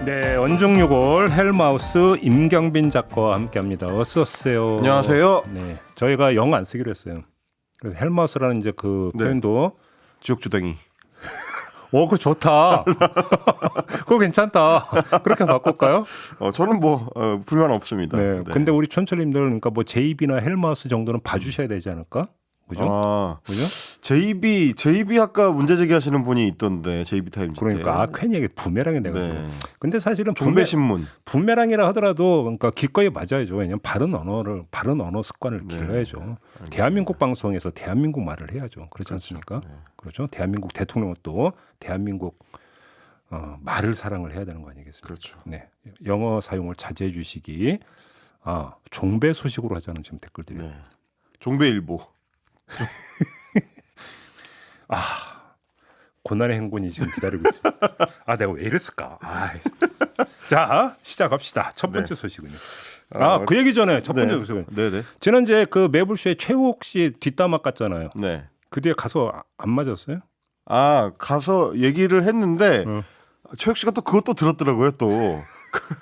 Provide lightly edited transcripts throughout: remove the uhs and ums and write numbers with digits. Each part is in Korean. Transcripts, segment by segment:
네, 언중유골 헬마우스 임경빈 작가와 함께합니다. 어서 오세요. 안녕하세요. 네, 저희가 영어 안 쓰기로 했어요. 그래서 헬마우스라는 이제 그 네. 표현도 지옥주댕이. 오, 그거 좋다. 그거 괜찮다. 그렇게 바꿀까요? 저는 뭐 불만 없습니다. 네. 근데 우리 촌철님들 그러니까 뭐 제이비나 헬마우스 정도는 봐주셔야 되지 않을까? 그죠? 그죠? JB 아까 문제 제기하시는 분이 있던데 JB 타임즈 그러니까 때. 괜히 이게 부메랑이 돼가지고. 네. 근데 사실은 종배신문. 부메랑이라 하더라도 그러니까 기꺼이 맞아야죠. 왜냐하면 바른 언어 습관을 네. 길러야죠. 알겠습니다. 대한민국 방송에서 대한민국 말을 해야죠. 그렇지 않습니까? 네. 그렇죠. 대한민국 대통령은 또 대한민국 말을 사랑을 해야 되는 거 아니겠습니까? 그렇죠. 네, 영어 사용을 자제해 주시기. 종배 소식으로 하자는 지금 댓글들이. 네. 종배일보. 고난의 행군이 지금 기다리고 있습니다. 내가 왜 이랬을까? 자, 시작합시다. 첫 번째 소식은요. 그 얘기 전에 첫 번째 소식은 네네. 지난주에 그 매불쇼에 최욱 씨 뒷담화 깠잖아요. 네. 그 뒤에 가서 안 맞았어요? 가서 얘기를 했는데 최욱 씨가 또 그것도 들었더라고요. 또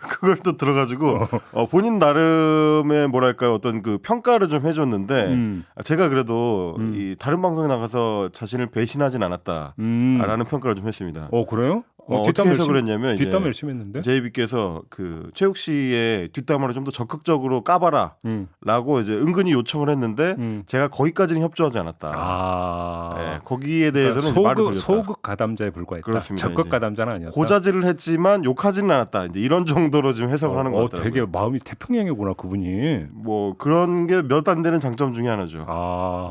그걸 또 들어가지고 본인 나름의 뭐랄까요 어떤 그 평가를 좀 해줬는데 제가 그래도 이 다른 방송에 나가서 자신을 배신하진 않았다라는 평가를 좀 했습니다. 그래요? 어떻게 해서 그랬냐면 뒷담화 열심히 했는데. 제이비께서 그 최욱 씨의 뒷담화를 좀 더 적극적으로 까봐라라고 이제 은근히 요청을 했는데 제가 거기까지는 협조하지 않았다. 네, 거기에 대해서는 말을 돌렸다. 소극 가담자에 불과했다. 그렇습니다. 적극 가담자는 아니었다. 고자질을 했지만 욕하지는 않았다. 이제 이런 정도로 좀 해석을 하는 것 같더라고요. 되게 마음이 태평양이구나 그분이. 뭐 그런 게 몇 안 되는 장점 중에 하나죠.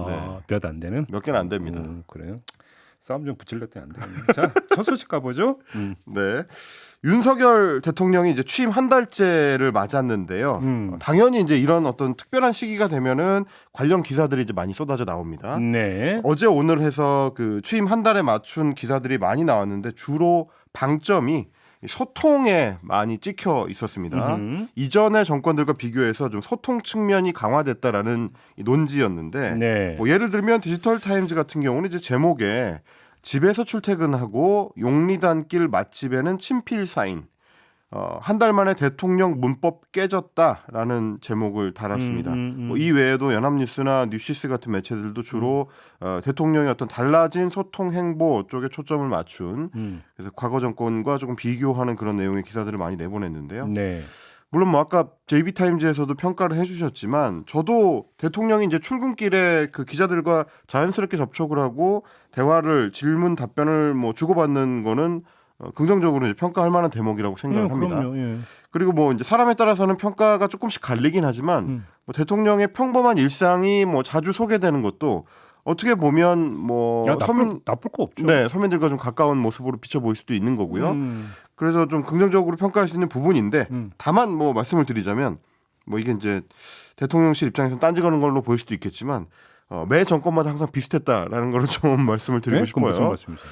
네. 몇 안 되는? 몇 개는 안 됩니다. 그래요? 싸움 좀 붙일랬더니 안 되겠네. 자, 첫 소식 가보죠. 네. 윤석열 대통령이 이제 취임 한 달째를 맞았는데요. 당연히 이제 이런 어떤 특별한 시기가 되면은 관련 기사들이 이제 많이 쏟아져 나옵니다. 네. 어제 오늘 해서 그 취임 한 달에 맞춘 기사들이 많이 나왔는데 주로 방점이 소통에 많이 찍혀 있었습니다. 이전의 정권들과 비교해서 좀 소통 측면이 강화됐다라는 이 논지였는데 네. 뭐 예를 들면 디지털 타임즈 같은 경우는 이제 제목에 집에서 출퇴근하고 용리단길 맛집에는 친필 사인 한 달 만에 대통령 문법 깨졌다라는 제목을 달았습니다. 뭐 이 외에도 연합뉴스나 뉴시스 같은 매체들도 주로 대통령의 어떤 달라진 소통 행보 쪽에 초점을 맞춘 그래서 과거 정권과 조금 비교하는 그런 내용의 기사들을 많이 내보냈는데요. 네. 물론 뭐 아까 JB타임즈에서도 평가를 해주셨지만 저도 대통령이 이제 출근길에 그 기자들과 자연스럽게 접촉을 하고 대화를 질문 답변을 뭐 주고받는 거는 긍정적으로 이제 평가할 만한 대목이라고 생각을 합니다. 그럼요, 예. 그리고 뭐 이제 사람에 따라서는 평가가 조금씩 갈리긴 하지만 뭐 대통령의 평범한 일상이 뭐 자주 소개되는 것도 어떻게 보면 뭐 나쁠 거 없죠. 네, 서민들과 좀 가까운 모습으로 비춰 보일 수도 있는 거고요. 그래서 좀 긍정적으로 평가할 수 있는 부분인데 다만 뭐 말씀을 드리자면 뭐 이게 이제 대통령실 입장에서 딴지 거는 걸로 보일 수도 있겠지만 매 정권마다 항상 비슷했다라는 걸 좀 말씀을 드리고 싶어요. 무슨 말씀이세요?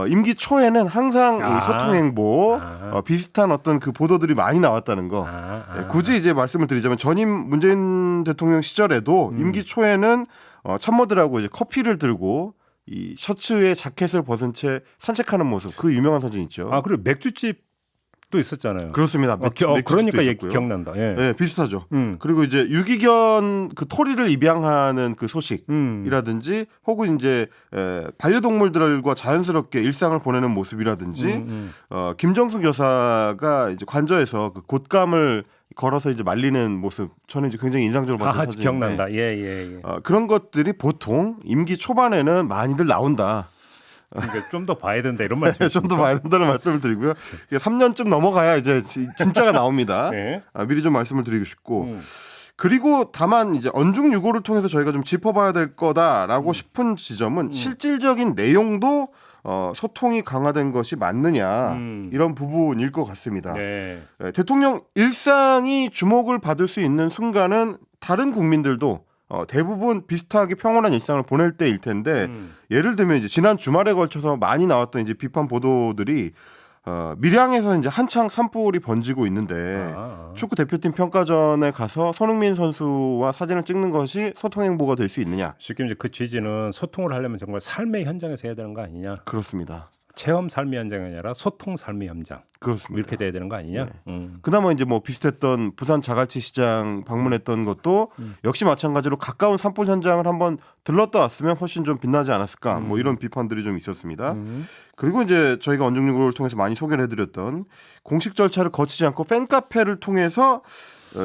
임기 초에는 항상 이 소통 행보 비슷한 어떤 그 보도들이 많이 나왔다는 거. 굳이 이제 말씀을 드리자면 전임 문재인 대통령 시절에도 임기 초에는 참모들하고 이제 커피를 들고 이 셔츠에 자켓을 벗은 채 산책하는 모습 그 유명한 사진 있죠. 그리고 맥주집도 있었잖아요. 그렇습니다. 그러니까 얘기 기억난다. 예. 네, 비슷하죠. 그리고 이제 유기견 그 토리를 입양하는 그 소식이라든지 혹은 이제 반려동물들과 자연스럽게 일상을 보내는 모습이라든지 김정숙 여사가 이제 관저에서 그 곶감을 걸어서 이제 말리는 모습 저는 이제 굉장히 인상적으로 봤던 사진인데 기억난다. 예. 그런 것들이 보통 임기 초반에는 많이들 나온다. 그러니까 좀 더 봐야 된다 이런 말씀. 좀 더 봐야 된다는 말씀을 드리고요. 3년쯤 넘어가야 이제 진짜가 나옵니다. 네. 미리 좀 말씀을 드리고 싶고 그리고 다만 이제 언중유고를 통해서 저희가 좀 짚어봐야 될 거다라고 싶은 지점은 실질적인 내용도 소통이 강화된 것이 맞느냐 이런 부분일 것 같습니다. 네. 대통령 일상이 주목을 받을 수 있는 순간은 다른 국민들도 대부분 비슷하게 평온한 일상을 보낼 때일 텐데 예를 들면 이제 지난 주말에 걸쳐서 많이 나왔던 이제 비판 보도들이 밀양에서 이제 한창 산불이 번지고 있는데 축구 대표팀 평가전에 가서 손흥민 선수와 사진을 찍는 것이 소통 행보가 될 수 있느냐? 쉽게 이제 그 취지는 소통을 하려면 정말 삶의 현장에서 해야 되는 거 아니냐? 그렇습니다. 체험 삶의 현장이 아니라 소통 삶의 현장. 그렇습니다. 이렇게 돼야 되는 거 아니냐? 그나마 이제 뭐 비슷했던 부산 자갈치 시장 방문했던 것도 역시 마찬가지로 가까운 산불 현장을 한번 들렀다 왔으면 훨씬 좀 빛나지 않았을까 뭐 이런 비판들이 좀 있었습니다. 그리고 이제 저희가 원정육을 통해서 많이 소개를 해드렸던 공식 절차를 거치지 않고 팬카페를 통해서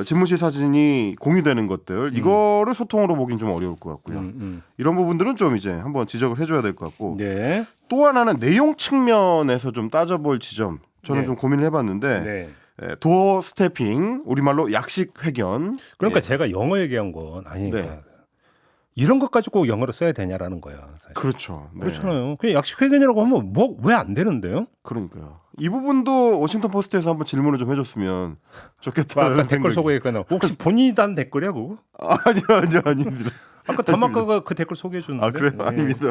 집무실 사진이 공유되는 것들 이거를 소통으로 보긴 좀 어려울 것 같고요. 이런 부분들은 좀 이제 한번 지적을 해줘야 될 것 같고 네. 또 하나는 내용 측면에서 좀 따져볼 지점 저는 네. 좀 고민을 해봤는데 네. 도어 스태핑 우리말로 약식 회견 그러니까 예. 제가 영어 얘기한 건 아니니까 네. 이런 것 가지고 꼭 영어로 써야 되냐라는 거야. 사실. 그렇죠. 네. 그렇잖아요. 그냥 약식 회견이라고 하면 뭐 왜 안 되는데요? 그러니까요. 이 부분도 워싱턴 포스트에서 한번 질문을 좀 해줬으면 좋겠다는 아까 댓글 생각이. 소개했거나 혹시 본인이 단 댓글이야 그거? 아니요 아닙니다. 아까 더마카가 그 댓글 소개해 줬는데. 아 그래요? 아닙니다.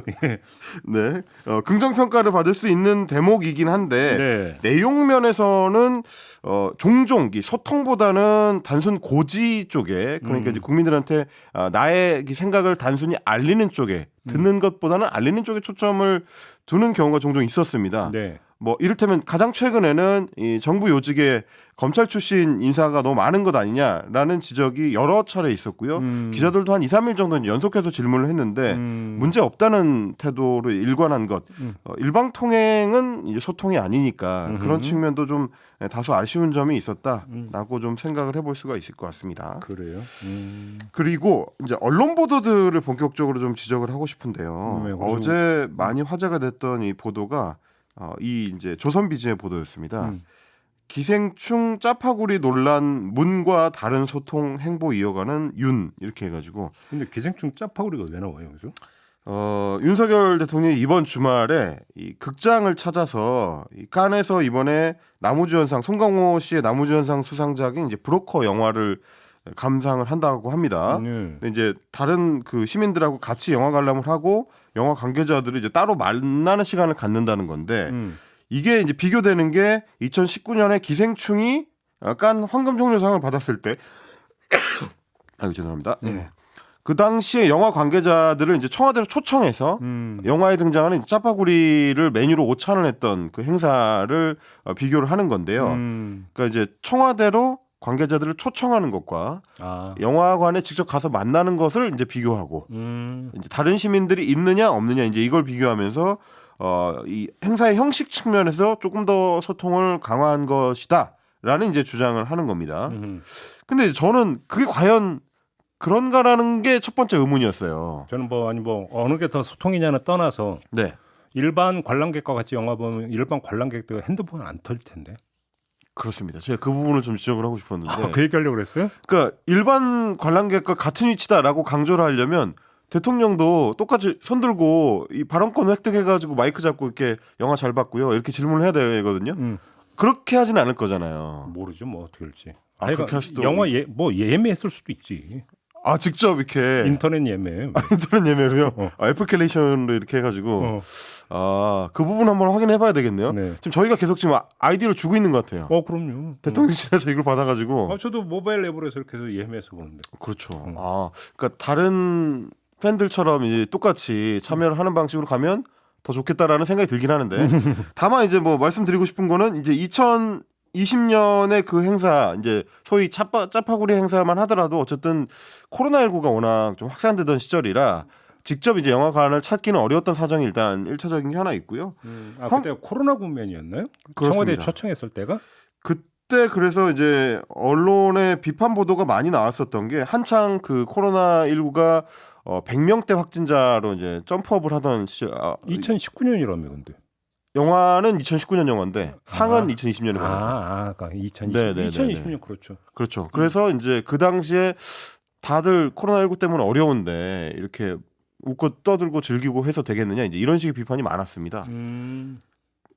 네, 긍정 평가를 받을 수 있는 대목이긴 한데 네. 내용 면에서는 종종 이 소통보다는 단순 고지 쪽에 그러니까 이제 국민들한테 나의 이 생각을 단순히 알리는 쪽에 듣는 것보다는 알리는 쪽에 초점을 두는 경우가 종종 있었습니다. 네. 뭐 이를테면 가장 최근에는 이 정부 요직에 검찰 출신 인사가 너무 많은 것 아니냐라는 지적이 여러 차례 있었고요. 기자들도 한 2, 3일 정도 연속해서 질문을 했는데 문제 없다는 태도로 일관한 것. 일방 통행은 이제 소통이 아니니까 그런 측면도 좀 다소 아쉬운 점이 있었다라고 좀 생각을 해볼 수가 있을 것 같습니다. 그래요. 그리고 이제 언론 보도들을 본격적으로 좀 지적을 하고 싶은데요. 네, 어제 많이 화제가 됐던 이 보도가 이 이제 조선비즈의 보도였습니다. 기생충 짜파구리 논란 문과 다른 소통 행보 이어가는 윤 이렇게 해가지고 근데 기생충 짜파구리가 왜 나와요, 그죠? 윤석열 대통령이 이번 주말에 이 극장을 찾아서 이 칸에서 이번에 나무주연상 송강호 씨의 나무주연상 수상작인 이제 브로커 영화를 감상을 한다고 합니다. 근데 이제 다른 그 시민들하고 같이 영화 관람을 하고 영화 관계자들을 이제 따로 만나는 시간을 갖는다는 건데 이게 이제 비교되는 게 2019년에 기생충이 약간 황금종려상을 받았을 때 아유 죄송합니다. 네. 그 당시에 영화 관계자들을 이제 청와대로 초청해서 영화에 등장하는 짜파구리를 메뉴로 오찬을 했던 그 행사를 비교를 하는 건데요. 그러니까 이제 청와대로 관계자들을 초청하는 것과 영화관에 직접 가서 만나는 것을 이제 비교하고 이제 다른 시민들이 있느냐 없느냐 이제 이걸 비교하면서 이 행사의 형식 측면에서 조금 더 소통을 강화한 것이다라는 이제 주장을 하는 겁니다. 근데 저는 그게 과연 그런가라는 게 첫 번째 의문이었어요. 저는 어느 게 더 소통이냐는 떠나서 네. 일반 관람객과 같이 영화 보면 일반 관람객들 핸드폰을 안 털 텐데. 그렇습니다. 제가 그 부분을 좀 지적을 하고 싶었는데. 그 얘기하려고 그랬어요? 그러니까 일반 관람객과 같은 위치다라고 강조를 하려면 대통령도 똑같이 손 들고 이 발언권 획득해가지고 마이크 잡고 이렇게 영화 잘 봤고요. 이렇게 질문을 해야 되거든요. 그렇게 하진 않을 거잖아요. 모르죠, 뭐 어떻게 할지. 그렇게 할 수도 영화 예매했을 수도 있지. 직접 이렇게 인터넷 예매. 인터넷 예매로요? 애플리케이션으로 이렇게 해가지고 그 부분 한번 확인해봐야 되겠네요. 네. 지금 저희가 계속 지금 아이디어를 주고 있는 것 같아요. 그럼요. 대통령실에서 이걸 받아가지고. 저도 모바일 앱으로 해서 이렇게 해서 예매해서 보는데. 그렇죠. 그러니까 다른 팬들처럼 이제 똑같이 참여를 하는 방식으로 가면 더 좋겠다라는 생각이 들긴 하는데 다만 이제 뭐 말씀드리고 싶은 거는 이제 2020년에 그 행사 이제 소위 짜파구리 행사만 하더라도 어쨌든 코로나19가 워낙 좀 확산되던 시절이라 직접 이제 영화관을 찾기는 어려웠던 사정이 일단 1차적인 게 하나 있고요. 그때 코로나 국면이었나요? 청와대 초청했을 때가? 그때 그래서 이제 언론의 비판 보도가 많이 나왔었던 게 한창 그 코로나19가 100명대 확진자로 이제 점프업을 하던 시절. 2019년이라며 근데. 영화는 2019년 영화인데 상은 2020년에 받았어요. 그러니까 2020년 그렇죠. 그렇죠. 그래서 이제 그 당시에 다들 코로나19 때문에 어려운데 이렇게 웃고 떠들고 즐기고 해서 되겠느냐 이제 이런 식의 비판이 많았습니다.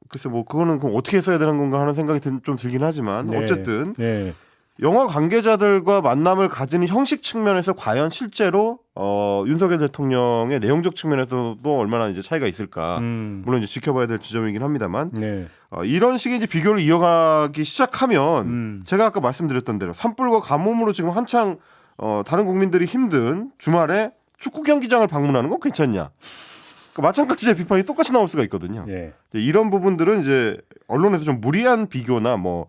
글쎄 뭐 그거는 그럼 어떻게 써야 되는 건가 하는 생각이 좀 들긴 하지만 어쨌든 영화 관계자들과 만남을 가지는 형식 측면에서 과연 실제로 윤석열 대통령의 내용적 측면에서도 얼마나 이제 차이가 있을까 물론 이제 지켜봐야 될 지점이긴 합니다만 이런 식의 이제 비교를 이어가기 시작하면 제가 아까 말씀드렸던 대로 산불과 가뭄으로 지금 한창 다른 국민들이 힘든 주말에 축구 경기장을 방문하는 건 괜찮냐? 마찬가지의 비판이 똑같이 나올 수가 있거든요. 예. 이런 부분들은 이제 언론에서 좀 무리한 비교나 뭐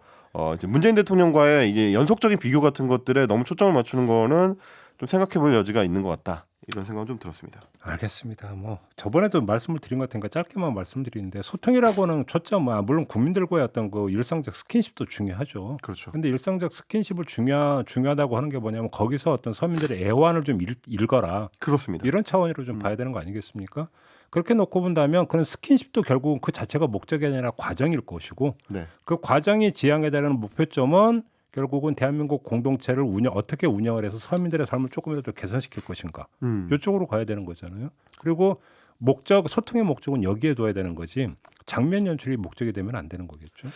이제 문재인 대통령과의 이제 연속적인 비교 같은 것들에 너무 초점을 맞추는 거는 좀 생각해볼 여지가 있는 것 같다. 이런 생각은 좀 들었습니다. 알겠습니다. 뭐 저번에도 말씀을 드린 것 같으니까 짧게만 말씀드리는데 소통이라고는 초점 물론 국민들과의 어떤 그 일상적 스킨십도 중요하죠. 그렇죠. 근데 일상적 스킨십을 중요하다고 하는 게 뭐냐면 거기서 어떤 서민들의 애환을 좀 읽어라. 그렇습니다. 이런 차원으로 좀 봐야 되는 거 아니겠습니까? 그렇게 놓고 본다면 그런 스킨십도 결국은 그 자체가 목적이 아니라 과정일 것이고 네. 그 과정이 지향에 달하는 목표점은 결국은 대한민국 공동체를 어떻게 운영을 해서 서민들의 삶을 조금이라도 개선시킬 것인가 이쪽으로 가야 되는 거잖아요. 그리고 소통의 목적은 여기에 둬야 되는 거지 장면 연출이 목적이 되면 안 되는 거겠죠.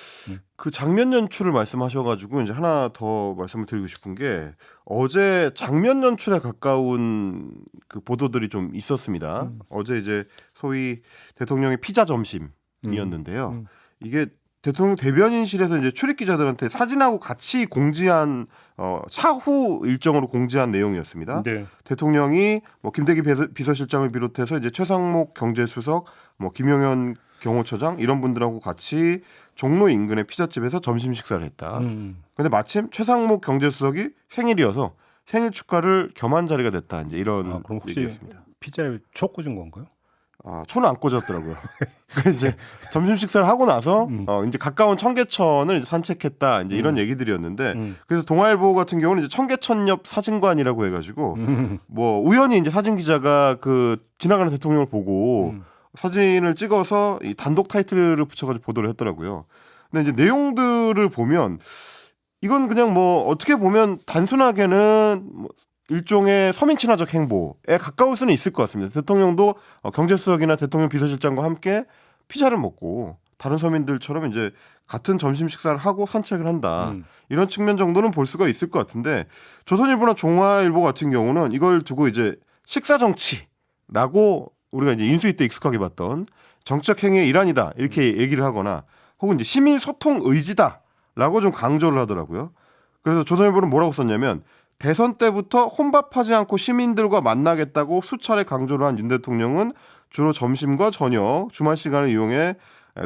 그 장면 연출을 말씀하셔가지고 이제 하나 더 말씀을 드리고 싶은 게 어제 장면 연출에 가까운 그 보도들이 좀 있었습니다. 어제 이제 소위 대통령의 피자 점심이었는데요. 이게 대통령 대변인실에서 이제 출입 기자들한테 사진하고 같이 공지한 차후 일정으로 공지한 내용이었습니다. 네. 대통령이 뭐 김대기 비서실장을 비롯해서 이제 최상목 경제수석, 뭐 김용현 경호처장 이런 분들하고 같이 종로 인근의 피자집에서 점심 식사를 했다. 근데 마침 최상목 경제수석이 생일이어서 생일 축하를 겸한 자리가 됐다. 이제 이런 그럼 혹시 얘기였습니다. 피자에 초 꽂은 건가요? 초는 안 꽂았더라고요. 이제 점심 식사를 하고 나서 이제 가까운 청계천을 이제 산책했다. 이제 이런 얘기들이었는데 그래서 동아일보 같은 경우는 이제 청계천 옆 사진관이라고 해가지고 뭐 우연히 이제 사진 기자가 그 지나가는 대통령을 보고 사진을 찍어서 이 단독 타이틀을 붙여가지고 보도를 했더라고요. 근데 이제 내용들을 보면 이건 그냥 뭐 어떻게 보면 단순하게는 뭐 일종의 서민 친화적 행보에 가까울 수는 있을 것 같습니다. 대통령도 경제수석이나 대통령 비서실장과 함께 피자를 먹고 다른 서민들처럼 이제 같은 점심 식사를 하고 산책을 한다. 이런 측면 정도는 볼 수가 있을 것 같은데 조선일보나 종아일보 같은 경우는 이걸 두고 이제 식사 정치라고 우리가 이제 인수위 때 익숙하게 봤던 정치적 행위의 일환이다 이렇게 얘기를 하거나 혹은 이제 시민 소통 의지다라고 좀 강조를 하더라고요. 그래서 조선일보는 뭐라고 썼냐면 대선 때부터 혼밥하지 않고 시민들과 만나겠다고 수차례 강조를 한 윤 대통령은 주로 점심과 저녁, 주말 시간을 이용해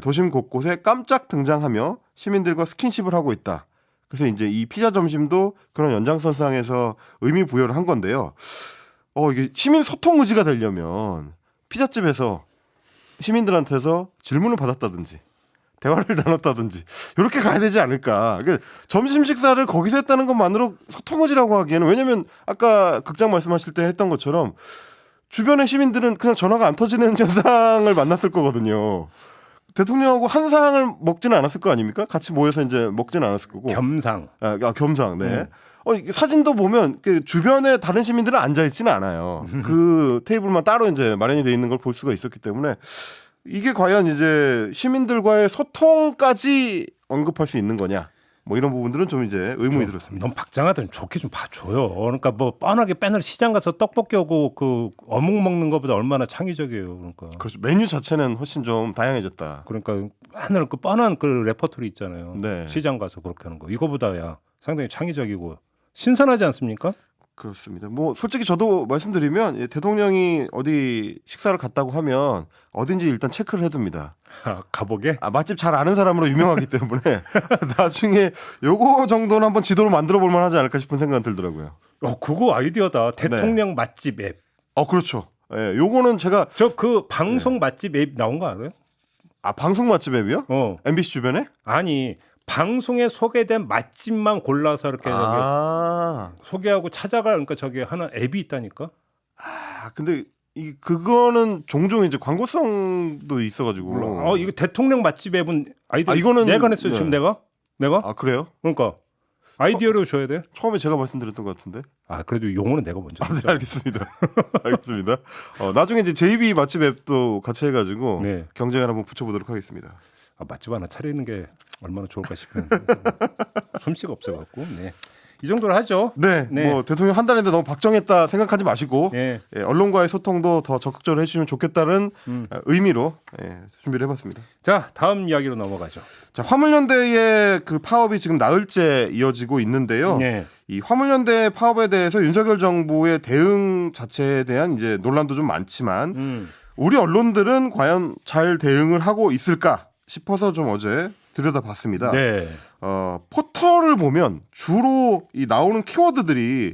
도심 곳곳에 깜짝 등장하며 시민들과 스킨십을 하고 있다. 그래서 이제 이 피자 점심도 그런 연장선상에서 의미 부여를 한 건데요. 이게 시민 소통 의지가 되려면 피자집에서 시민들한테서 질문을 받았다든지 대화를 나눴다든지 이렇게 가야 되지 않을까. 그러니까 점심 식사를 거기서 했다는 것만으로 소통의지라고 하기에는 왜냐하면 아까 극장 말씀하실 때 했던 것처럼 주변의 시민들은 그냥 전화가 안 터지는 현상을 만났을 거거든요. 대통령하고 한 상을 먹지는 않았을 거 아닙니까? 같이 모여서 이제 먹지는 않았을 거고. 겸상. 겸상. 네. 사진도 보면 그 주변에 다른 시민들은 앉아 있지는 않아요. 그 테이블만 따로 이제 마련이 돼 있는 걸 볼 수가 있었기 때문에 이게 과연 이제 시민들과의 소통까지 언급할 수 있는 거냐? 뭐 이런 부분들은 좀 이제 의문이 들었습니다. 너무 박장하든 좋게 좀 봐줘요. 그러니까 뭐 뻔하게 빼늘 시장 가서 떡볶이 하고 그 어묵 먹는 것보다 얼마나 창의적이에요. 그러니까. 그렇죠. 메뉴 자체는 훨씬 좀 다양해졌다. 그러니까 맨날 그 뻔한 그 레퍼토리 있잖아요. 네. 시장 가서 그렇게 하는 거. 이거보다야 상당히 창의적이고 신선하지 않습니까? 그렇습니다. 뭐 솔직히 저도 말씀드리면 대통령이 어디 식사를 갔다고 하면 어딘지 일단 체크를 해둡니다. 가보게? 맛집 잘 아는 사람으로 유명하기 때문에 나중에 요거 정도는 한번 지도를 만들어 볼 만하지 않을까 싶은 생각이 들더라고요. 그거 아이디어다. 대통령 맛집 앱. 그렇죠. 예, 요거는 제가 저 그 방송 맛집 앱 나온 거 알아요? 방송 맛집 앱이요? MBC 주변에? 아니. 방송에 소개된 맛집만 골라서 이렇게 소개하고 찾아가 그러니까 저기 하나 앱이 있다니까. 근데 그거는 종종 이제 광고성도 있어가지고. 이거 대통령 맛집 앱은 아이디어 이거는 내가 냈어요. 네. 지금 내가? 그래요? 그러니까 아이디어를 줘야 돼. 처음에 제가 말씀드렸던 것 같은데. 그래도 용어는 내가 먼저. 네, 알겠습니다. 알겠습니다. 나중에 이제 JB 맛집 앱도 같이 해가지고 경쟁을 한번 붙여보도록 하겠습니다. 맛집 하나 차리는 게 얼마나 좋을까 싶은데 솜씨가 없어갖고 이 정도로 하죠. 네. 뭐 대통령 한 달인데 너무 박정했다 생각하지 마시고 언론과의 소통도 더 적극적으로 해주시면 좋겠다는 의미로 준비를 해봤습니다. 자, 다음 이야기로 넘어가죠. 자, 화물연대의 그 파업이 지금 나흘째 이어지고 있는데요. 이 화물연대 파업에 대해서 윤석열 정부의 대응 자체에 대한 이제 논란도 좀 많지만 우리 언론들은 과연 잘 대응을 하고 있을까 싶어서 좀 어제 들여다봤습니다. 네. 포털을 보면 주로 이 나오는 키워드들이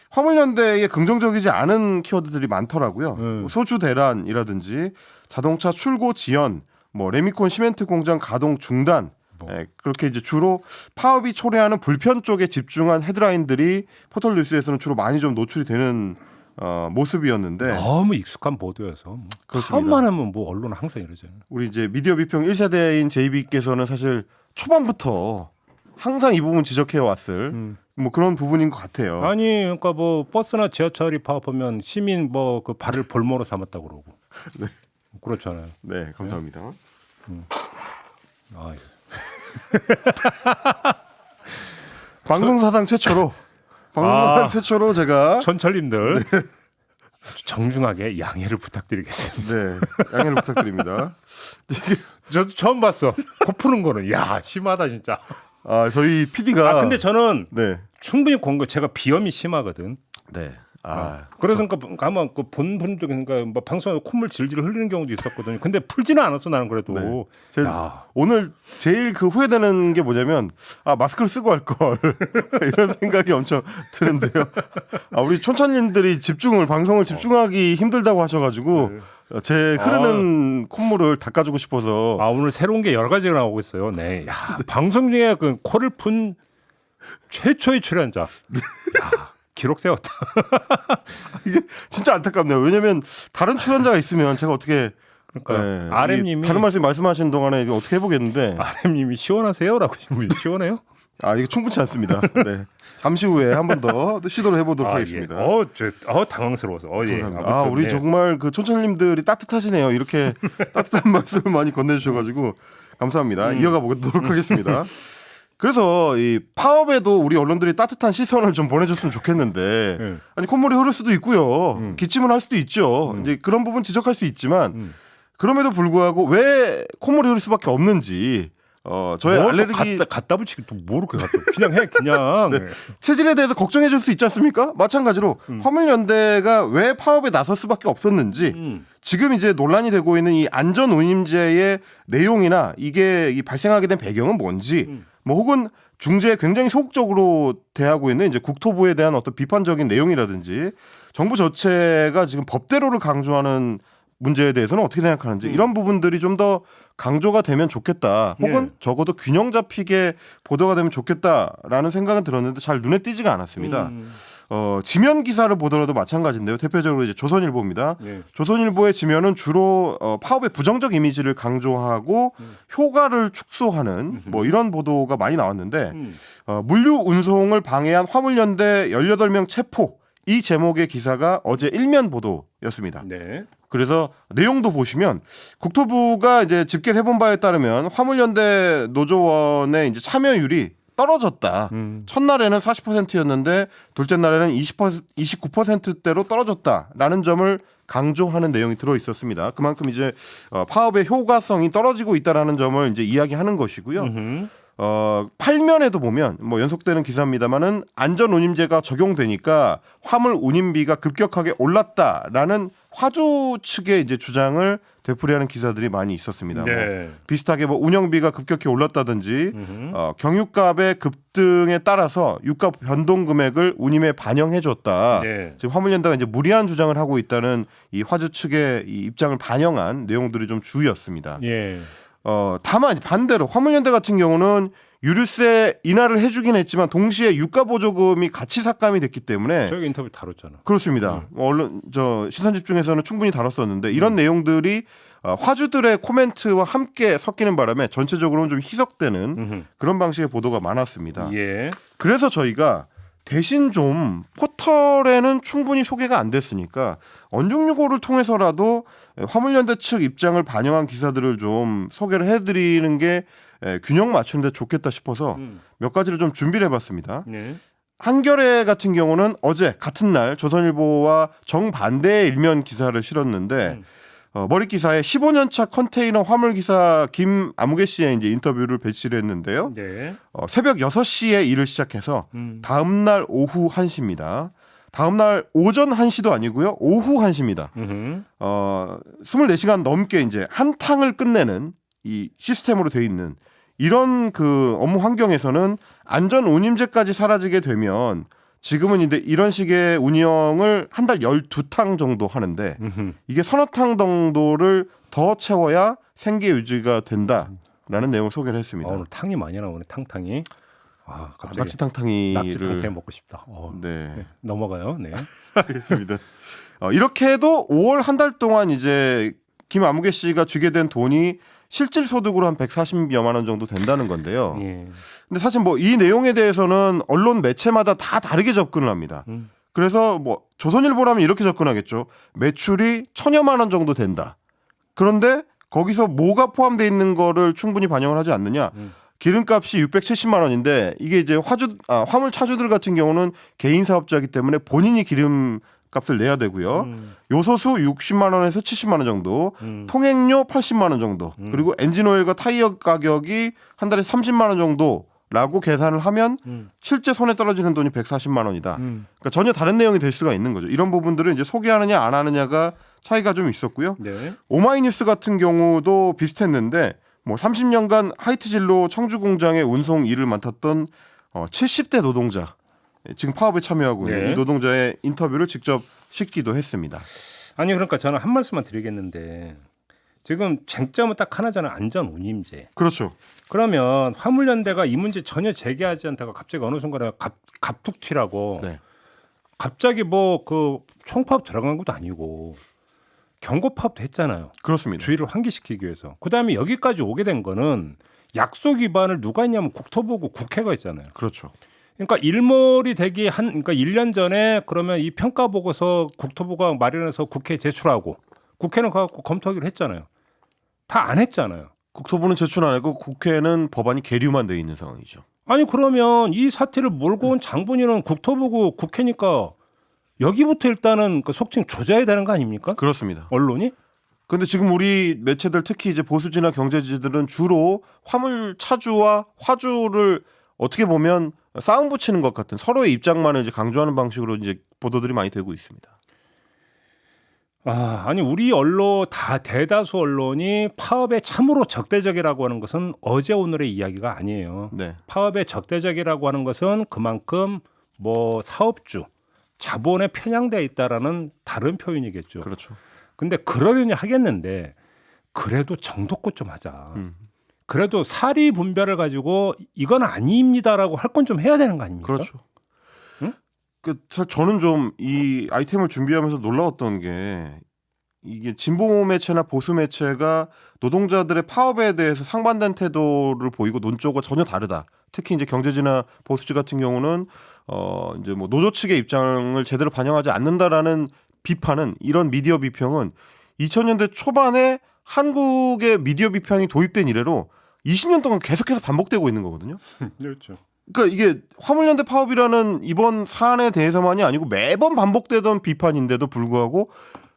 화물연대에 긍정적이지 않은 키워드들이 많더라고요. 소주 대란이라든지 자동차 출고 지연, 뭐 레미콘 시멘트 공장 가동 중단, 그렇게 이제 주로 파업이 초래하는 불편 쪽에 집중한 헤드라인들이 포털 뉴스에서는 주로 많이 좀 노출이 되는 모습이었는데 너무 익숙한 보도여서 뭐 그렇습니다. 파업만 하면 뭐 언론은 항상 이러잖아요. 우리 이제 미디어 비평 1세대인 JB께서는 사실 초반부터 항상 이 부분 지적해 왔을 뭐 그런 부분인 것 같아요. 아니 그러니까 뭐 버스나 지하철이 파업하면 시민 뭐 그 발을 볼모로 삼았다고 그러고. 네. 그렇잖아요. 네, 감사합니다. 아, 방송 사상 최초로 제가 천철님들 아주 정중하게 양해를 부탁드리겠습니다. 네, 양해를 부탁드립니다. 저도 처음 봤어. 코 푸는 거는 야 심하다 진짜. 저희 PD가 근데 저는 네. 충분히 공감. 제가 비염이 심하거든. 네. 그래서 그러니까 아마 그 본 분들 그러니까 뭐 방송에서 콧물 질질 흘리는 경우도 있었거든요. 근데 풀지는 않았어 나는 그래도. 네. 야. 오늘 제일 그 후회되는 게 뭐냐면 마스크를 쓰고 할 걸 이런 생각이 엄청 드는데요. 우리 촌철님들이 방송을 집중하기 힘들다고 하셔가지고 제 흐르는 콧물을 닦아주고 싶어서. 오늘 새로운 게 여러 가지가 나오고 있어요. 네. 야, 방송 중에 그 코를 푼 최초의 출연자. 야, 기록 세웠다. 이게 진짜 안타깝네요. 왜냐면 다른 출연자가 있으면 제가 어떻게 그러니까 RM님이 다른 말씀하시는 동안에 이거 어떻게 해보겠는데 RM님이 시원하세요라고 지금 시원해요? 이게 충분치 않습니다. 네. 잠시 후에 한 번 더 시도를 해보도록 하겠습니다. 예. 당황스러워서. 예. 아무튼, 우리 네. 정말 그 촌철님들이 따뜻하시네요. 이렇게 따뜻한 말씀을 많이 건네주셔가지고 감사합니다. 이어가 보도록 하겠습니다. 그래서 이 파업에도 우리 언론들이 따뜻한 시선을 좀 보내줬으면 좋겠는데 아니 콧물이 흐를 수도 있고요. 기침을 할 수도 있죠. 이제 그런 부분 지적할 수 있지만 그럼에도 불구하고 왜 콧물이 흐를 수밖에 없는지 저의 알레르기 갖다 붙이기 또 뭐렇게 갖다 그냥 해 그냥. 네. 체질에 대해서 걱정해 줄 수 있지 않습니까? 마찬가지로 화물연대가 왜 파업에 나설 수밖에 없었는지 지금 이제 논란이 되고 있는 이 안전운임제의 내용이나 이게 발생하게 된 배경은 뭔지 뭐 혹은 중재에 굉장히 소극적으로 대하고 있는 이제 국토부에 대한 어떤 비판적인 내용이라든지 정부 자체가 지금 법대로를 강조하는 문제에 대해서는 어떻게 생각하는지 이런 부분들이 좀 더 강조가 되면 좋겠다. 혹은 적어도 균형 잡히게 보도가 되면 좋겠다라는 생각은 들었는데 잘 눈에 띄지가 않았습니다. 지면 기사를 보더라도 마찬가지인데요. 대표적으로 이제 조선일보입니다. 조선일보의 지면은 주로 파업의 부정적 이미지를 강조하고 효과를 축소하는 뭐 이런 보도가 많이 나왔는데 물류 운송을 방해한 화물연대 18명 체포 이 제목의 기사가 어제 일면 보도였습니다. 네. 그래서 내용도 보시면 국토부가 이제 집계를 해본 바에 따르면 화물연대 노조원의 이제 참여율이 떨어졌다. 첫날에는 40%였는데 둘째 날에는 29%대로 떨어졌다라는 점을 강조하는 내용이 들어 있었습니다. 그만큼 이제 파업의 효과성이 떨어지고 있다라는 점을 이제 이야기하는 것이고요. 8면에도 보면 뭐 연속되는 기사입니다만은 안전운임제가 적용되니까 화물 운임비가 급격하게 올랐다라는 화주 측의 이제 주장을 되풀이하는 기사들이 많이 있었습니다. 네. 뭐 비슷하게 뭐 운영비가 급격히 올랐다든지 경유값의 급등에 따라서 유가 변동 금액을 운임에 반영해줬다. 네. 지금 화물연대가 이제 무리한 주장을 하고 있다는 이 화주 측의 이 입장을 반영한 내용들이 좀 주였습니다. 예. 다만 반대로 화물연대 같은 경우는 유류세 인하를 해주긴 했지만 동시에 유가 보조금이 같이 삭감이 됐기 때문에 저희 인터뷰 다뤘잖아. 그렇습니다. 언론 시선 집중에서는 충분히 다뤘었는데 이런 내용들이 화주들의 코멘트와 함께 섞이는 바람에 전체적으로는 좀 희석되는 그런 방식의 보도가 많았습니다. 예. 그래서 저희가 대신 좀 포털에는 충분히 소개가 안 됐으니까 언중유고를 통해서라도 화물연대 측 입장을 반영한 기사들을 좀 소개를 해드리는 게 균형 맞추는 데 좋겠다 싶어서 몇 가지를 좀 준비를 해봤습니다. 네. 한겨레 같은 경우는 어제 같은 날 조선일보와 정반대의 일면 기사를 실었는데 머리 기사에 15년차 컨테이너 화물 기사 김아무개 씨의 이제 인터뷰를 배치를 했는데요. 네. 새벽 6시에 일을 시작해서 다음 날 오후 1시입니다. 다음 날 오전 1시도 아니고요. 오후 1시입니다. 24시간 넘게 이제 한 탕을 끝내는 이 시스템으로 돼 있는 이런 그 업무 환경에서는 안전 운임제까지 사라지게 되면 지금은 이제 이런 식의 운영을 한 달 12탕 정도 하는데 이게 서너 탕 정도를 더 채워야 생계 유지가 된다라는 내용을 소개를 했습니다. 오늘 탕이 많이 나오네. 탕탕이. 갑자기 낙지탕탕이를 낙지탕탕이 먹고 싶다. 네. 넘어가요. 네. 알겠습니다. 이렇게 해도 5월 한 달 동안 이제 김아무개 씨가 쥐게 된 돈이 실질 소득으로 한 140여만 원 정도 된다는 건데요. 예. 근데 사실 뭐 이 내용에 대해서는 언론 매체마다 다 다르게 접근을 합니다. 그래서 뭐 조선일보라면 이렇게 접근하겠죠. 매출이 1,000여만 원 정도 된다. 그런데 거기서 뭐가 포함되어 있는 거를 충분히 반영을 하지 않느냐. 기름값이 670만 원인데 이게 이제 화물 차주들 같은 경우는 개인 사업자이기 때문에 본인이 기름값을 내야 되고요. 요소수 60만 원에서 70만 원 정도, 통행료 80만 원 정도, 그리고 엔진오일과 타이어 가격이 한 달에 30만 원 정도라고 계산을 하면 실제 손에 떨어지는 돈이 140만 원이다. 그러니까 전혀 다른 내용이 될 수가 있는 거죠. 이런 부분들을 이제 소개하느냐 안 하느냐가 차이가 좀 있었고요. 네. 오마이뉴스 같은 경우도 비슷했는데 뭐 30년간 하이트진로 청주 공장의 운송 일을 맡았던 70대 노동자 지금 파업에 참여하고 있는 네. 이 노동자의 인터뷰를 직접 싣기도 했습니다. 아니 그러니까 저는 한 말씀만 드리겠는데 지금 쟁점은 딱 하나잖아요. 안전 운임제. 그렇죠. 그러면 화물연대가 이 문제 전혀 제기하지 않다가 갑자기 어느 순간에 갑툭 튀라고 네. 갑자기 뭐 그 총파업 들어간 것도 아니고 경고 파업도 했잖아요. 그렇습니다. 주의를 환기시키기 위해서. 그다음에 여기까지 오게 된 거는 약속 위반을 누가 했냐면 국토부고 국회가 있잖아요. 그렇죠. 그러니까 일몰이 되기 그러니까 1년 전에 그러면 이 평가 보고서 국토부가 마련해서 국회에 제출하고 국회는 가갖고 검토하기로 했잖아요. 다 안 했잖아요. 국토부는 제출 안 하고 국회는 법안이 계류만 돼 있는 상황이죠. 아니 그러면 이 사태를 몰고 온 장본인은 국토부고 국회니까 여기부터 일단은 그 속칭 조져야 되는 거 아닙니까? 그렇습니다. 언론이? 그런데 지금 우리 매체들 특히 이제 보수지나 경제지들은 주로 화물 차주와 화주를 어떻게 보면 싸움 붙이는 것 같은 서로의 입장만을 이제 강조하는 방식으로 이제 보도들이 많이 되고 있습니다. 아니 우리 언론 다 대다수 언론이 파업에 참으로 적대적이라고 하는 것은 어제 오늘의 이야기가 아니에요. 네. 파업에 적대적이라고 하는 것은 그만큼 뭐 사업주 자본에 편향되어 있다라는 다른 표현이겠죠. 그렇죠. 근데 그러려니 하겠는데 그래도 정도껏 좀 하자. 그래도 사리 분별을 가지고 이건 아닙니다라고 할 건 좀 해야 되는 거 아닙니까? 그렇죠. 저는 좀 이 아이템을 준비하면서 놀라웠던 게 이게 진보 매체나 보수 매체가 노동자들의 파업에 대해서 상반된 태도를 보이고 논조가 전혀 다르다. 특히 이제 경제지나 보수지 같은 경우는 이제 뭐 노조 측의 입장을 제대로 반영하지 않는다라는 비판은 이런 미디어 비평은 2000년대 초반에 한국의 미디어 비평이 도입된 이래로 20년 동안 계속해서 반복되고 있는 거거든요. 그렇죠. 그러니까 이게 화물연대 파업이라는 이번 사안에 대해서만이 아니고 매번 반복되던 비판인데도 불구하고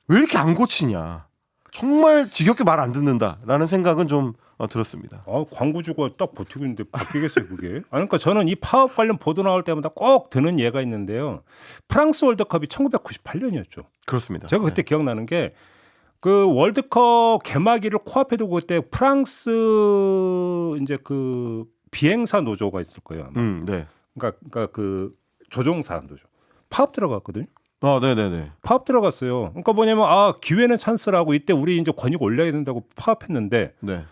왜 이렇게 안 고치냐. 정말 지겹게 말 안 듣는다라는 생각은 좀 들었습니다. 광고주가 딱 버티고 있는데 바뀌겠어요 그게? 그러니까 저는 이 파업 관련 보도 나올 때마다 꼭 드는 예가 있는데요. 프랑스 월드컵이 1998년이었죠. 그렇습니다. 제가 그때 기억나는 게 그 월드컵 개막일을 코앞에 두고 그때 프랑스 이제 그 비행사 노조가 있을 거예요. 아마. 네. 그러니까 그 조종사 노조 파업 들어갔거든요. 네네네. 파업 들어갔어요. 그러니까 뭐냐면 기회는 찬스라고 이때 우리 이제 권익 올려야 된다고 파업했는데 네.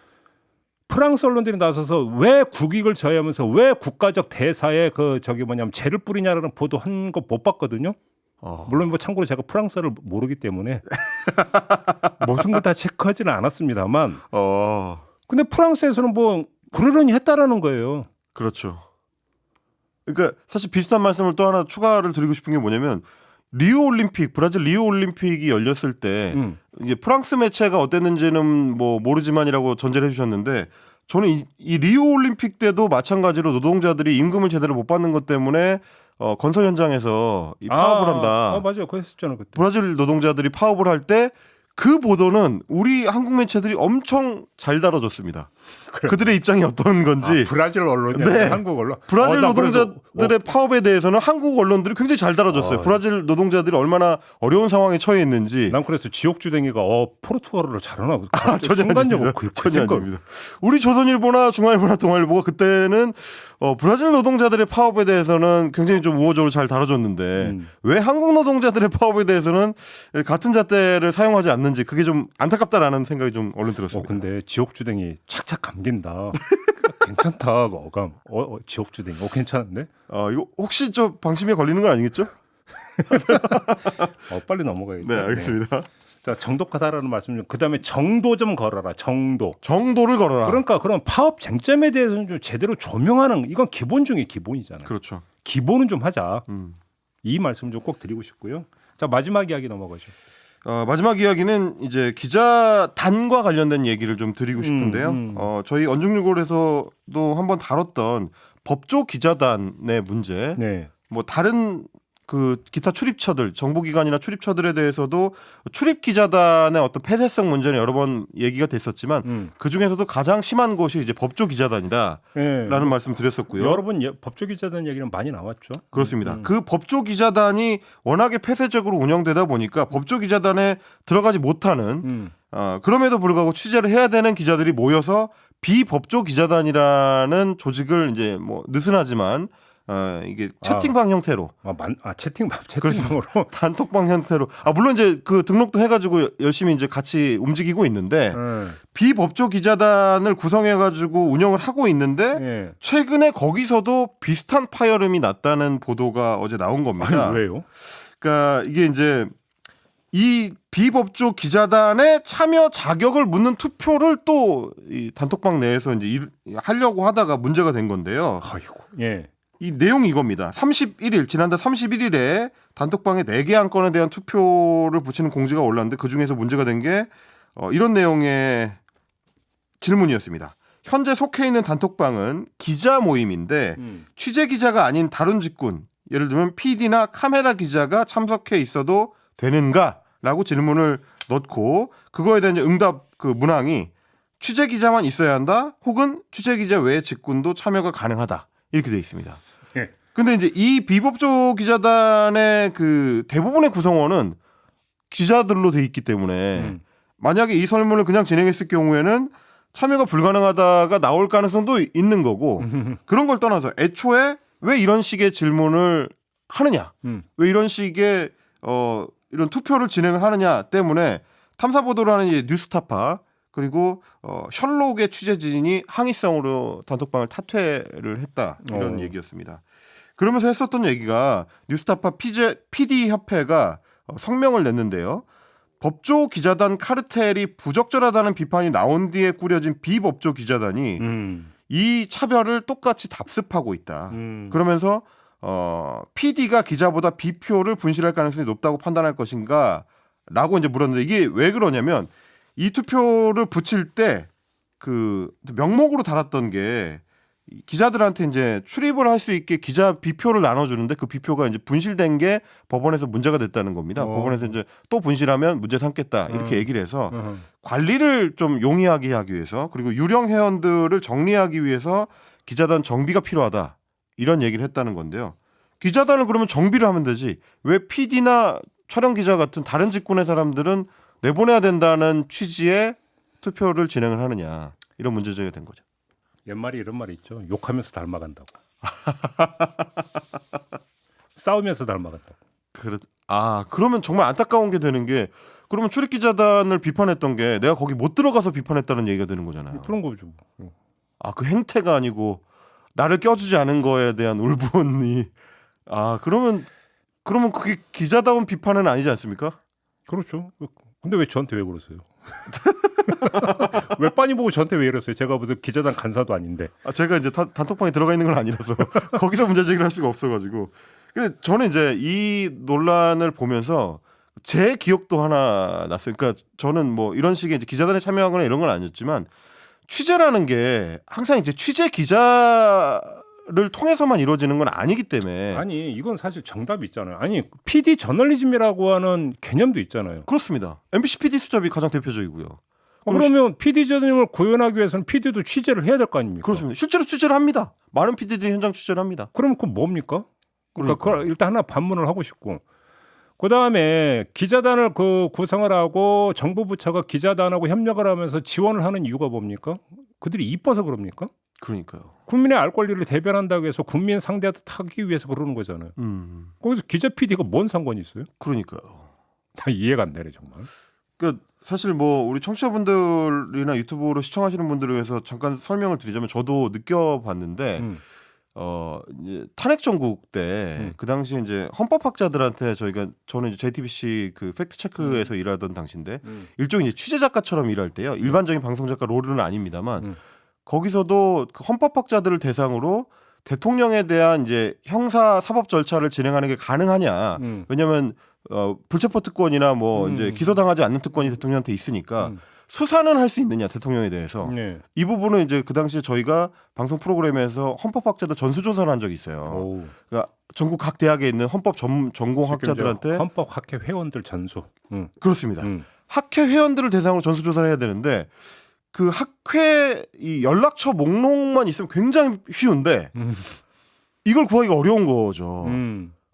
프랑스 언론들이 나서서 왜 국익을 저해하면서 왜 국가적 대사에 죄를 뿌리냐라는 보도한 거 못 봤거든요. 물론 뭐 참고로 제가 프랑스어를 모르기 때문에 모든 걸 다 체크하지는 않았습니다만. 근데 프랑스에서는 뭐 그러려니 했다라는 거예요. 그렇죠. 그러니까 사실 비슷한 말씀을 또 하나 추가를 드리고 싶은 게 뭐냐면 브라질 리우 올림픽이 열렸을 때 이제 프랑스 매체가 어땠는지는 뭐 모르지만이라고 전제를 해주셨는데 저는 이 리우 올림픽 때도 마찬가지로 노동자들이 임금을 제대로 못 받는 것 때문에 건설 현장에서 이 파업을 한다. 맞아요. 그거 했었잖아요 그때. 브라질 노동자들이 파업을 할 때 그 보도는 우리 한국 매체들이 엄청 잘 다뤄줬습니다. 그들의 입장이 어떤 건지. 브라질 언론이 아니라 한국 언론. 브라질 나 그래서, 노동자들의 파업에 대해서는 한국 언론들이 굉장히 잘 다뤄줬어요. 브라질 노동자들이 얼마나 어려운 상황에 처해 있는지. 난 그래서 지옥주댕이가 포르투갈어를 잘하나 순간적으로 전혀 아닙니다. 우리 조선일보나 중앙일보나 동아일보가 그때는 브라질 노동자들의 파업에 대해서는 굉장히 좀 우호적으로 잘 다뤄줬는데 왜 한국 노동자들의 파업에 대해서는 같은 잣대를 사용하지 않는지 그게 좀 안타깝다라는 생각이 좀 얼른 들었습니다. 근데 지옥주댕이 착착 감긴다. 괜찮다. 어감. 지옥주댕이. 괜찮은데? 이거 혹시 저 방심에 걸리는 건 아니겠죠? 빨리 넘어가야겠다. 네, 알겠습니다. 자, 정독하다라는 말씀 좀. 그다음에 정도 좀 걸어라. 정도를 걸어라. 그러니까 그런 파업 쟁점에 대해서는 좀 제대로 조명하는 이건 기본 중에 기본이잖아요. 그렇죠. 기본은 좀 하자. 이 말씀 좀 꼭 드리고 싶고요. 자, 마지막 이야기 넘어가죠. 마지막 이야기는 이제 기자단과 관련된 얘기를 좀 드리고 싶은데요. 저희 언중유골에서도 한번 다뤘던 법조 기자단의 문제. 네. 뭐 다른 그 기타 출입처들, 정보기관이나 출입처들에 대해서도 출입 기자단의 어떤 폐쇄성 문제는 여러 번 얘기가 됐었지만 그 중에서도 가장 심한 곳이 이제 법조 기자단이다라는 말씀 드렸었고요. 여러 번 법조 기자단 얘기는 많이 나왔죠. 그렇습니다. 그 법조 기자단이 워낙에 폐쇄적으로 운영되다 보니까 법조 기자단에 들어가지 못하는 그럼에도 불구하고 취재를 해야 되는 기자들이 모여서 비법조 기자단이라는 조직을 이제 뭐 느슨하지만 이게 채팅방 형태로 채팅방으로 단톡방 형태로 물론 이제 그 등록도 해가지고 열심히 이제 같이 움직이고 있는데 비법조 기자단을 구성해가지고 운영을 하고 있는데 최근에 거기서도 비슷한 파열음이 났다는 보도가 어제 나온 겁니다. 아니, 왜요? 그러니까 이게 이제 이 비법조 기자단의 참여 자격을 묻는 투표를 또 이 단톡방 내에서 이제 하려고 하다가 문제가 된 건데요. 아이고, 예. 이 내용이 이겁니다. 지난달 31일에 단톡방에 4개 안건에 대한 투표를 붙이는 공지가 올랐는데 그중에서 문제가 된 게 이런 내용의 질문이었습니다. 현재 속해 있는 단톡방은 기자 모임인데 취재 기자가 아닌 다른 직군, 예를 들면 PD나 카메라 기자가 참석해 있어도 되는가라고 질문을 넣고 그거에 대한 응답 그 문항이 취재 기자만 있어야 한다 혹은 취재 기자 외의 직군도 참여가 가능하다 이렇게 돼 있습니다. 근데 이제 이 비법조 기자단의 그 대부분의 구성원은 기자들로 돼 있기 때문에 만약에 이 설문을 그냥 진행했을 경우에는 참여가 불가능하다가 나올 가능성도 있는 거고 그런 걸 떠나서 애초에 왜 이런 식의 질문을 하느냐, 왜 이런 식의 이런 투표를 진행을 하느냐 때문에 탐사 보도를 하는 이제 뉴스타파 그리고 셜록의 취재진이 항의성으로 단톡방을 탈퇴를 했다 이런 얘기였습니다. 그러면서 했었던 얘기가 뉴스타파 PD 협회가 성명을 냈는데요. 법조 기자단 카르텔이 부적절하다는 비판이 나온 뒤에 꾸려진 비법조 기자단이 이 차별을 똑같이 답습하고 있다. 그러면서 PD가 기자보다 비표를 분실할 가능성이 높다고 판단할 것인가? 라고 이제 물었는데 이게 왜 그러냐면 이 투표를 붙일 때 그 명목으로 달았던 게 기자들한테 이제 출입을 할 수 있게 기자 비표를 나눠주는데 그 비표가 이제 분실된 게 법원에서 문제가 됐다는 겁니다. 법원에서 이제 또 분실하면 문제 삼겠다 이렇게 얘기를 해서 관리를 좀 용이하게 하기 위해서 그리고 유령 회원들을 정리하기 위해서 기자단 정비가 필요하다 이런 얘기를 했다는 건데요. 기자단을 그러면 정비를 하면 되지 왜 PD나 촬영 기자 같은 다른 직군의 사람들은 내보내야 된다는 취지의 투표를 진행을 하느냐 이런 문제제기가 된 거죠. 옛말에 이런 말이 있죠. 욕하면서 닮아간다고. 싸우면서 닮아간다고. 그러면 정말 안타까운 게 되는 게 그러면 출입 기자단을 비판했던 게 내가 거기 못 들어가서 비판했다는 얘기가 되는 거잖아요. 그런 거죠. 그 행태가 아니고 나를 껴주지 않은 거에 대한 울분이 그러면 그게 기자다운 비판은 아니지 않습니까? 그렇죠. 근데 왜 저한테 왜 그러세요? 왜 빤히 보고 저한테 왜 이랬어요? 제가 무슨 기자단 간사도 아닌데. 제가 이제 단톡방에 들어가 있는 건 아니라서 거기서 문제 제기를 할 수가 없어가지고. 근데 저는 이제 이 논란을 보면서 제 기억도 하나 났어요. 그러니까 저는 뭐 이런 식의 이제 기자단에 참여하거나 이런 건 아니었지만 취재라는 게 항상 이제 취재 기자를 통해서만 이루어지는 건 아니기 때문에 아니 이건 사실 정답이 있잖아요. 아니 PD 저널리즘이라고 하는 개념도 있잖아요. 그렇습니다. MBC PD 수첩이 가장 대표적이고요. 그러면 PD 저널리즘을 구현하기 위해서는 PD도 취재를 해야 될 거 아닙니까? 그렇습니다. 실제로 취재를 합니다. 많은 PD들이 현장 취재를 합니다. 그럼 그건 뭡니까? 그러니까 그러니까요. 그걸 일단 하나 반문을 하고 싶고 그다음에 기자단을 그 구성을 하고 정부 부처가 기자단하고 협력을 하면서 지원을 하는 이유가 뭡니까? 그들이 이뻐서 그럽니까? 그러니까요. 국민의 알 권리를 대변한다고 해서 국민 상대하기 위해서 그러는 거잖아요. 거기서 기자 PD가 뭔 상관이 있어요? 그러니까요. 다 이해가 안 되네 정말. 그 사실 뭐 우리 청취자분들이나 유튜브로 시청하시는 분들을 위해서 잠깐 설명을 드리자면 저도 느껴봤는데 이제 탄핵 정국 때 그 당시에 이제 헌법학자들한테 저는 이제 JTBC 그 팩트 체크에서 일하던 당시인데 일종의 이제 취재 작가처럼 일할 때요. 일반적인 방송 작가 롤은 아닙니다만 거기서도 그 헌법학자들을 대상으로 대통령에 대한 이제 형사 사법 절차를 진행하는 게 가능하냐? 왜냐하면 불체포 특권이나 뭐 이제 기소당하지 않는 특권이 대통령한테 있으니까 수사는 할 수 있느냐 대통령에 대해서 네. 이 부분은 이제 그 당시에 저희가 방송 프로그램에서 헌법학자들 전수조사를 한 적이 있어요. 오. 그러니까 전국 각 대학에 있는 헌법 전공학자들한테 헌법학회 회원들 전수. 그렇습니다. 학회 회원들을 대상으로 전수조사를 해야 되는데 그 학회 이 연락처 목록만 있으면 굉장히 쉬운데 이걸 구하기가 어려운 거죠.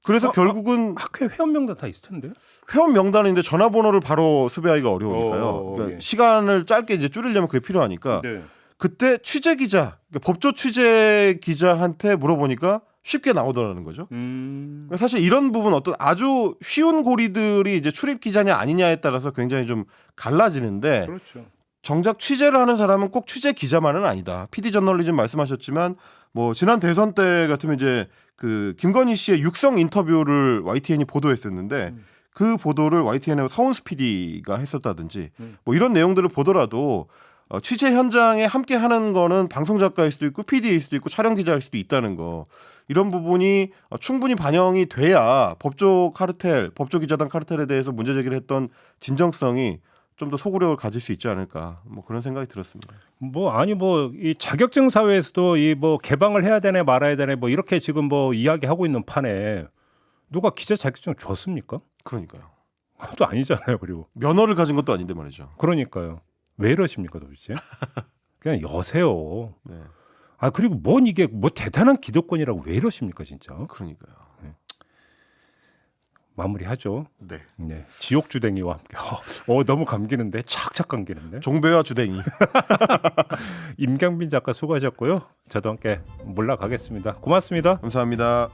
그래서 결국은 학회 회원 명단 다 있을 텐데. 회원 명단인데 전화번호를 바로 수배하기가 어려우니까요. 그러니까 예. 시간을 짧게 이제 줄이려면 그게 필요하니까 네. 그때 취재 기자, 그러니까 법조 취재 기자한테 물어보니까 쉽게 나오더라는 거죠. 그러니까 사실 이런 부분 어떤 아주 쉬운 고리들이 이제 출입 기자냐 아니냐에 따라서 굉장히 좀 갈라지는데 그렇죠. 정작 취재를 하는 사람은 꼭 취재 기자만은 아니다. PD 저널리즘 말씀하셨지만 뭐 지난 대선 때 같으면 이제 그 김건희 씨의 육성 인터뷰를 YTN이 보도했었는데 그 보도를 YTN의 서운수 PD가 했었다든지 뭐 이런 내용들을 보더라도 취재 현장에 함께 하는 거는 방송 작가일 수도 있고 PD일 수도 있고 촬영 기자일 수도 있다는 거. 이런 부분이 충분히 반영이 돼야 법조 카르텔, 법조 기자단 카르텔에 대해서 문제 제기를 했던 진정성이 좀 더 소구력을 가질 수 있지 않을까 뭐 그런 생각이 들었습니다. 뭐 아니 뭐 이 자격증 사회에서도 이 뭐 개방을 해야 되네 말아야 되네 뭐 이렇게 지금 뭐 이야기하고 있는 판에 누가 기자 자격증 줬습니까? 그러니까요. 또 아니잖아요. 그리고 면허를 가진 것도 아닌데 말이죠. 그러니까요. 왜 이러십니까 도대체? 그냥 여세요. 네, 아 그리고 뭔 이게 뭐 대단한 기득권이라고 왜 이러십니까 진짜? 그러니까요. 마무리하죠. 네. 네. 지옥주댕이와 함께. 너무 감기는데 착착 감기는데. 종배와 주댕이. 임경빈 작가 수고하셨고요. 저도 함께 물러가겠습니다. 고맙습니다. 감사합니다.